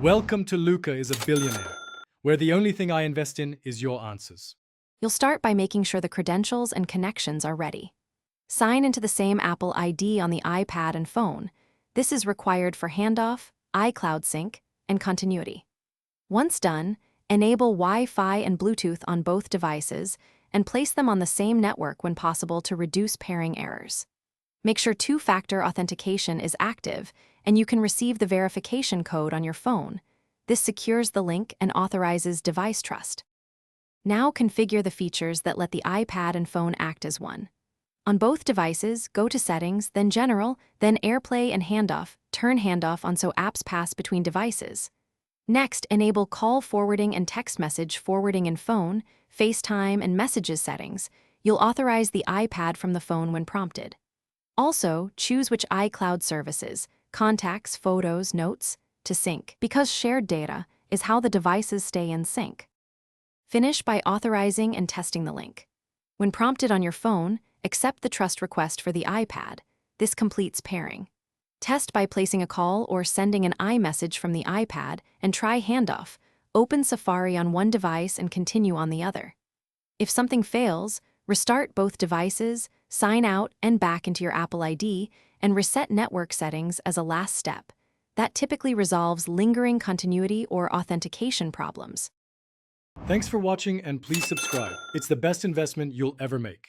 Welcome to Luca is a Billionaire, where the only thing I invest in is your answers. You'll start by making sure the credentials and connections are ready. Sign into the same Apple ID on the iPad and phone. This is required for handoff, iCloud sync, and continuity. Once done, enable Wi-Fi and Bluetooth on both devices and place them on the same network when possible to reduce pairing errors. Make sure two-factor authentication is active and you can receive the verification code on your phone. This secures the link and authorizes device trust. Now configure the features that let the iPad and phone act as one. On both devices, go to Settings, then General, then AirPlay and Handoff. Turn Handoff on so apps pass between devices. Next, enable call forwarding and text message forwarding in phone, FaceTime, and Messages settings. You'll authorize the iPad from the phone when prompted. Also, choose which iCloud services, contacts, photos, notes, to sync, because shared data is how the devices stay in sync. Finish by authorizing and testing the link. When prompted on your phone, accept the trust request for the iPad. This completes pairing. Test by placing a call or sending an iMessage from the iPad and try handoff. Open Safari on one device and continue on the other. If something fails, restart both devices, sign out and back into your Apple ID, and reset network settings as a last step. That typically resolves lingering continuity or authentication problems. Thanks for watching and please subscribe. It's the best investment you'll ever make.